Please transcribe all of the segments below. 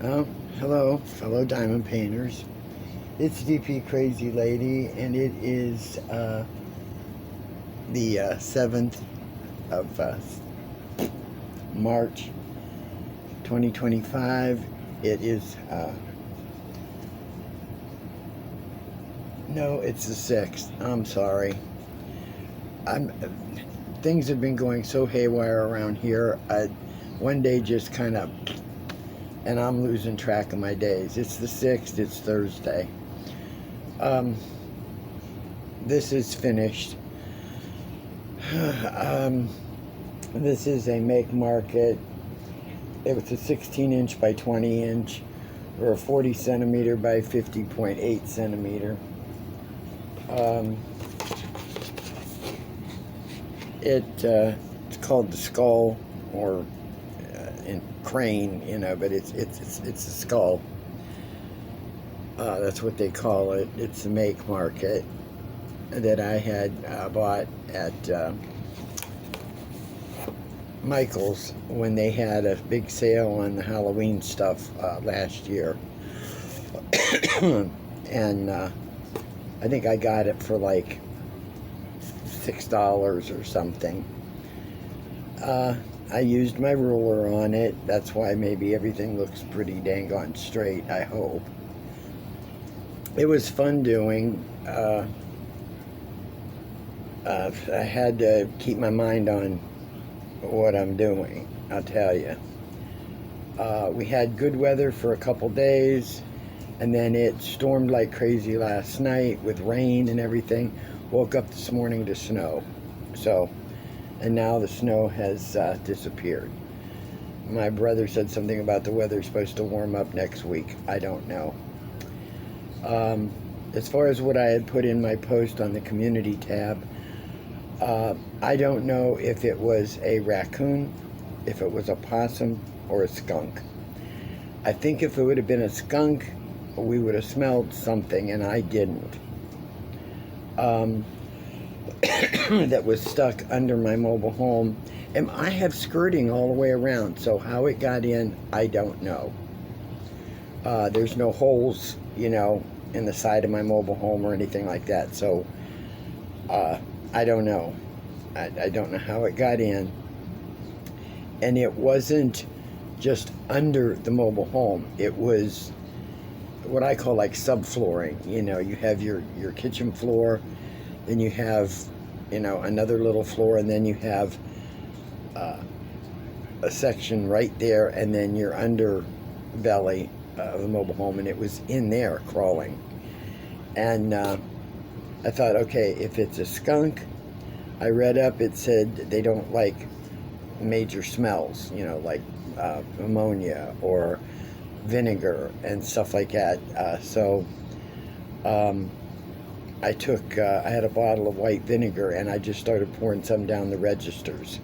Oh, hello, fellow diamond painters. It's DP Crazy Lady, and it is the 7th of March 2025. It is, no, it's the 6th. I'm sorry. I'm Things have been going so haywire around here. One day just kind of, and I'm losing track of my days. It's the 6th, it's Thursday. This is finished. This is a make market. It was a 16-inch by 20-inch, or a 40 centimeter by 50.8 centimeter. It's called the skull, or in crane, but it's a skull. That's what they call it. It's the make market that I had bought at Michael's when they had a big sale on the Halloween stuff last year. And I think I got it for like $6 or something. I used my ruler on it. That's why maybe everything looks pretty dang on straight, I hope. It was fun doing. I had to keep my mind on what I'm doing, I'll tell you. We had good weather for a couple days, and then it stormed like crazy last night with rain and everything. Woke up this morning to snow. And now the snow has disappeared. My brother said something about the weather's supposed to warm up next week. I don't know. As far as what I had put in my post on the community tab, I don't know if it was a raccoon, if it was a possum, or a skunk. I think if it would have been a skunk, we would have smelled something, and I didn't. That was stuck under my mobile home. And I have skirting all the way around, so how it got in, I don't know. There's no holes, in the side of my mobile home or anything like that, so I don't know. I don't know how it got in. And it wasn't just under the mobile home. It was what I call like subflooring. You have your kitchen floor, then you have, another little floor, and then you have a section right there, and then your underbelly of the mobile home, and it was in there crawling. And I thought, okay, if it's a skunk, I read up, it said they don't like major smells, like ammonia or vinegar and stuff like that. So I had a bottle of white vinegar, and I just started pouring some down the registers.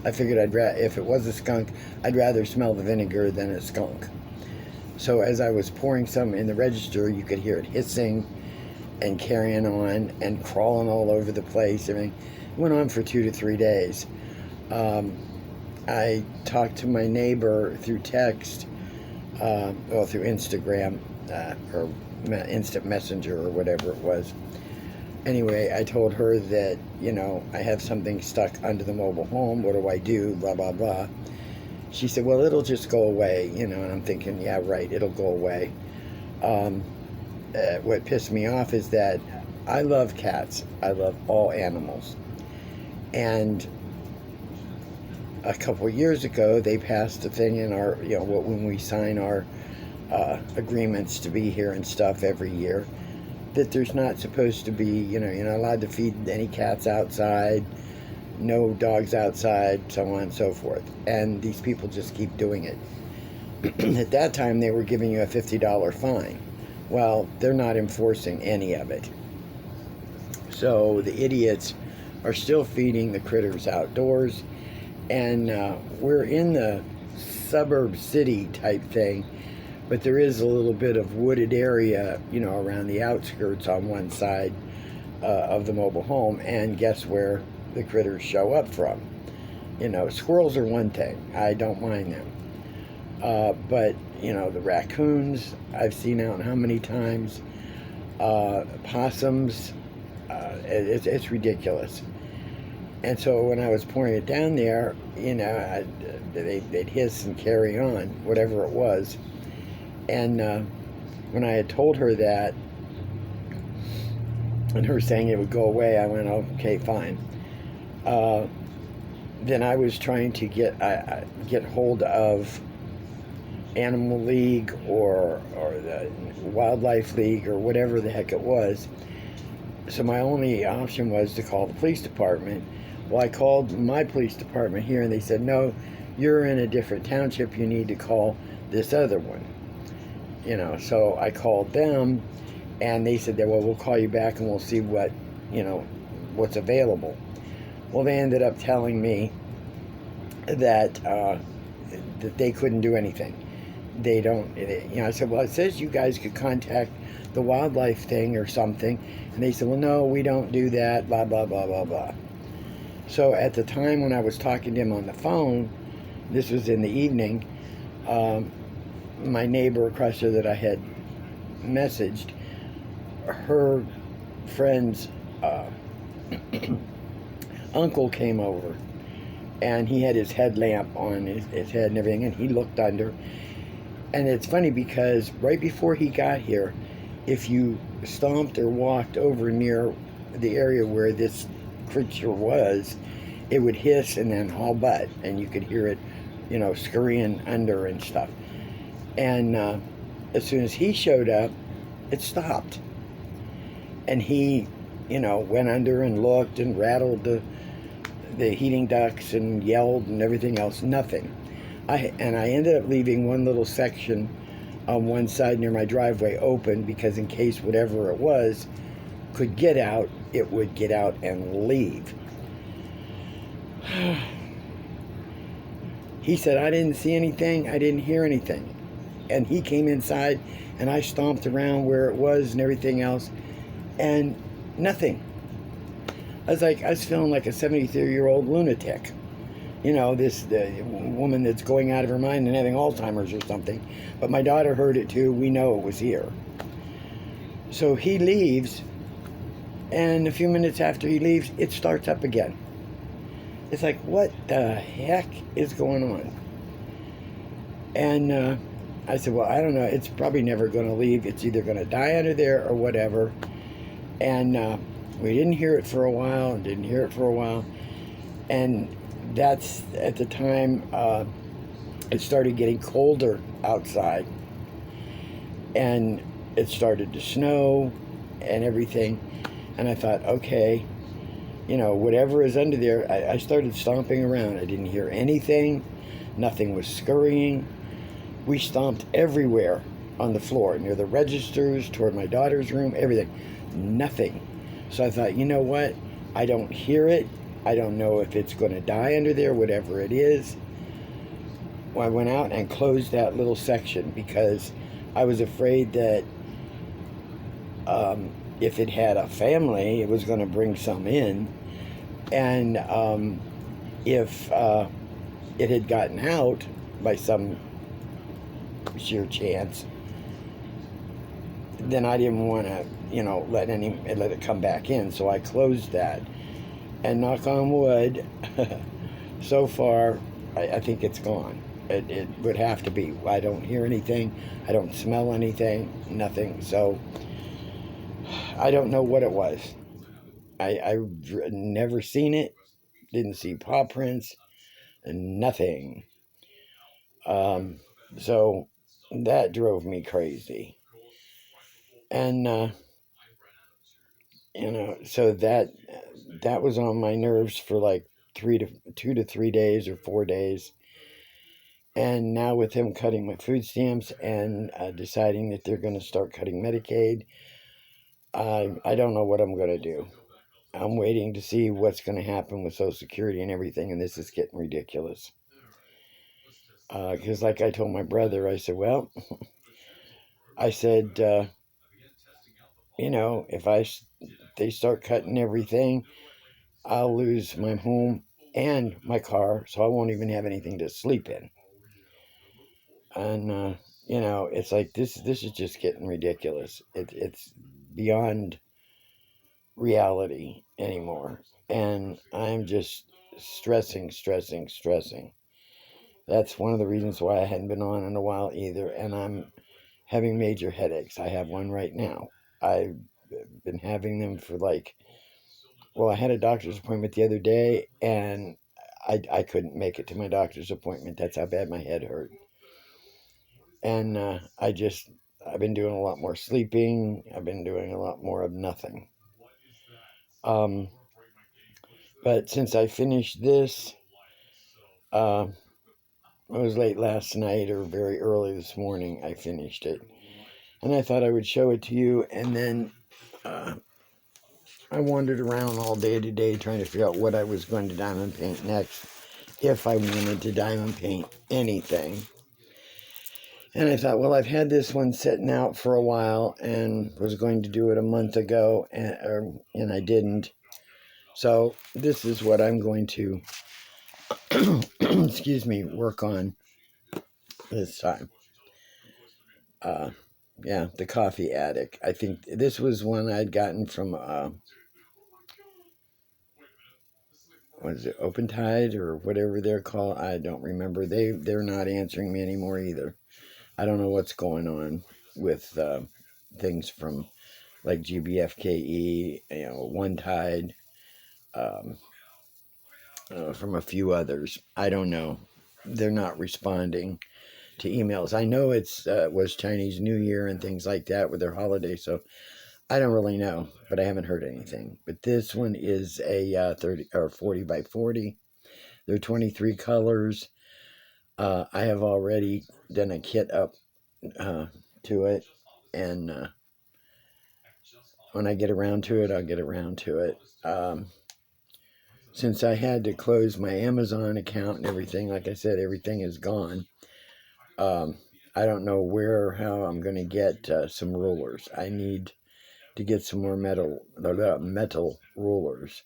I figured if it was a skunk, I'd rather smell the vinegar than a skunk. So as I was pouring some in the register, you could hear it hissing and carrying on and crawling all over the place. I mean, it went on for 2 to 3 days. I talked to my neighbor through text, through Instagram, or Instant Messenger or whatever it was. Anyway, I told her that, I have something stuck under the mobile home. What do I do? Blah, blah, blah. She said, well, it'll just go away, and I'm thinking, yeah, right, it'll go away. What pissed me off is that I love cats. I love all animals. And a couple years ago, they passed a thing in our, when we sign our agreements to be here and stuff every year, that there's not supposed to be, you're not allowed to feed any cats outside, no dogs outside, so on and so forth. And these people just keep doing it. At that time, they were giving you a $50 fine. Well, they're not enforcing any of it. So the idiots are still feeding the critters outdoors. And we're in the suburb city type thing, but there is a little bit of wooded area, around the outskirts on one side of the mobile home. And guess where the critters show up from? Squirrels are one thing. I don't mind them. But, the raccoons I've seen out how many times, possums, it's ridiculous. And so when I was pouring it down there, they'd hiss and carry on, whatever it was. And when I had told her that, and her saying it would go away, I went, okay, fine. Then I was trying to get hold of Animal League or the Wildlife League or whatever the heck it was. So my only option was to call the police department. Well, I called my police department here, and they said, no, you're in a different township. You need to call this other one. So I called them, and they said, well, we'll call you back, and we'll see what's available. Well, they ended up telling me that they couldn't do anything. They don't, I said, well, it says you guys could contact the wildlife thing or something. And they said, well, no, we don't do that, blah, blah, blah, blah, blah. So at the time when I was talking to him on the phone, this was in the evening, my neighbor across there that I had messaged, her friend's uncle came over, and he had his headlamp on his head and everything, and he looked under. And it's funny because right before he got here, if you stomped or walked over near the area where this creature was, it would hiss and then haul butt, and you could hear it, scurrying under and stuff. And as soon as he showed up, it stopped. And he, went under and looked and rattled the heating ducts and yelled and everything else. Nothing. I ended up leaving one little section on one side near my driveway open because in case whatever it was could get out, it would get out and leave. He said, I didn't see anything, I didn't hear anything. And he came inside, and I stomped around where it was and everything else, and nothing. I was feeling like a 73-year-old lunatic. This woman that's going out of her mind and having Alzheimer's or something. But my daughter heard it too. We know it was here. So he leaves, and a few minutes after he leaves, it starts up again. It's like, what the heck is going on? And I said, well, I don't know. It's probably never going to leave. It's either going to die under there or whatever. And we didn't hear it for a while and didn't hear it for a while. And that's at the time it started getting colder outside, and it started to snow and everything. And I thought, okay, whatever is under there. I started stomping around. I didn't hear anything. Nothing was scurrying. We stomped everywhere on the floor, near the registers, toward my daughter's room, everything. Nothing. So I thought, you know what? I don't hear it. I don't know if it's going to die under there, whatever it is. Well, I went out and closed that little section because I was afraid that if it had a family, it was going to bring some in. And if it had gotten out by some sheer chance, then I didn't want to, let it come back in. So I closed that. And knock on wood, so far, I think it's gone. It would have to be. I don't hear anything. I don't smell anything. Nothing. So I don't know what it was. I've never seen it. Didn't see paw prints. Nothing. So that drove me crazy. And so that was on my nerves for like 2 to 3 days or 4 days. And now with him cutting my food stamps and deciding that they're going to start cutting Medicaid, I don't know what I'm going to do. I'm waiting to see what's going to happen with Social Security and everything, and this is getting ridiculous. Because like I told my brother, I said, well, I said, if they start cutting everything, I'll lose my home and my car, so I won't even have anything to sleep in. And it's like this is just getting ridiculous. It's beyond reality anymore, and I'm just stressing. That's one of the reasons why I hadn't been on in a while either, and I'm having major headaches. I have one right now. I've been having them for I had a doctor's appointment the other day, and I couldn't make it to my doctor's appointment. That's how bad my head hurt. And I've been doing a lot more sleeping. I've been doing a lot more of nothing. Um, but since I finished this, it was late last night or very early this morning, I finished it. And I thought I would show it to you. And then I wandered around all day today trying to figure out what I was going to diamond paint next, if I wanted to diamond paint anything. And I thought, well, I've had this one sitting out for a while and was going to do it a month ago, and I didn't. So this is what I'm going to, excuse me, work on this time. The Coffee Addict. I think this was one I'd gotten from, what is it, Open Tide or whatever they're called. I don't remember. They're not answering me anymore either. I don't know what's going on with things from like GBFKE, One Tide, from a few others. I don't know. They're not responding to emails. I know was Chinese New Year and things like that with their holiday, so I don't really know, but I haven't heard anything. But this one is a 30 or 40 by 40. There are 23 colors. I have already done a kit up to it, and when I get around to it, I'll get around to it. Since I had to close my Amazon account and everything, like I said, everything is gone. I don't know where or how I'm going to get some rulers. I need to get some more metal rulers.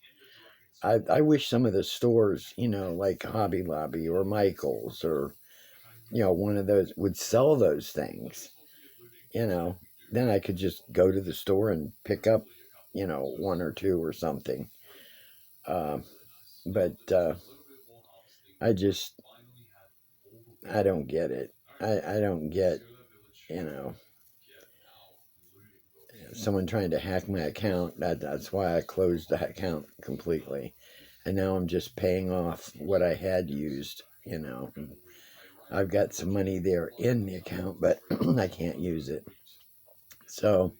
I wish some of the stores, like Hobby Lobby or Michael's or, one of those would sell those things. Then I could just go to the store and pick up, one or two or something. But I don't get it. I don't get, you know, someone trying to hack my account. That's why I closed the account completely. And now I'm just paying off what I had used. I've got some money there in the account, but I can't use it. So,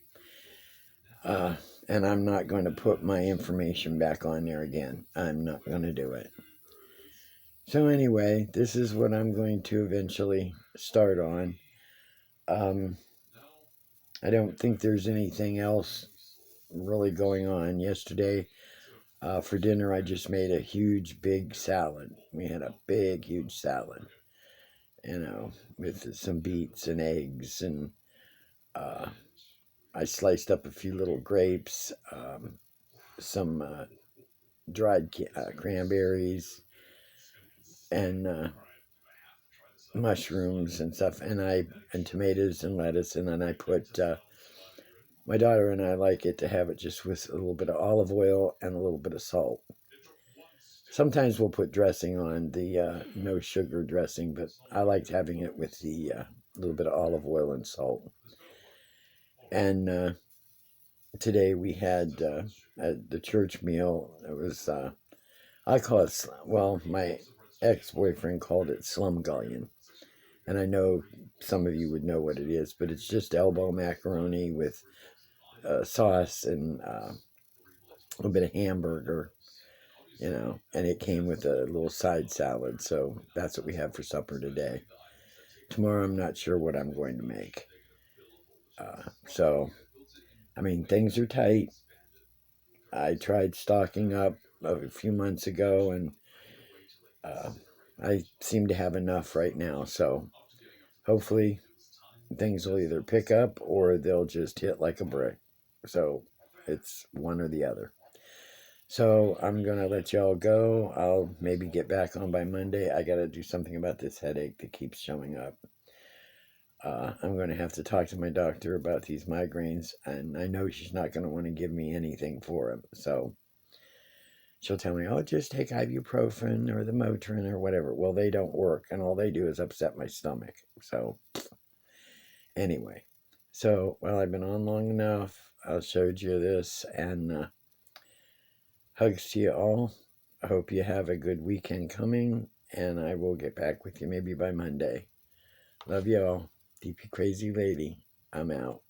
and I'm not going to put my information back on there again. I'm not going to do it. So anyway, this is what I'm going to eventually start on. I don't think there's anything else really going on. Yesterday, for dinner, I just made a huge, big salad. We had a big, huge salad, with some beets and eggs, and I sliced up a few little grapes, some dried cranberries, and mushrooms and stuff, and tomatoes and lettuce, and then I put. My daughter and I like it to have it just with a little bit of olive oil and a little bit of salt. Sometimes we'll put dressing on the no sugar dressing, but I liked having it with the little bit of olive oil and salt. And today we had at the church meal. It was I call it, well, my ex-boyfriend called it slumgullion, and I know some of you would know what it is, but it's just elbow macaroni with sauce and a little bit of hamburger, and it came with a little side salad. So that's what we have for supper today. Tomorrow, I'm not sure what I'm going to make. So, I mean, things are tight. I tried stocking up a few months ago, and I seem to have enough right now. So, hopefully, things will either pick up or they'll just hit like a brick. So, it's one or the other. So I'm going to let y'all go. I'll maybe get back on by Monday. I got to do something about this headache that keeps showing up. I'm going to have to talk to my doctor about these migraines, and I know she's not going to want to give me anything for them. So she'll tell me, oh, just take ibuprofen or the Motrin or whatever. Well, they don't work, and all they do is upset my stomach. So anyway, well, I've been on long enough. I showed you this, and hugs to you all. I hope you have a good weekend coming, and I will get back with you maybe by Monday. Love you all. DP Crazy Lady. I'm out.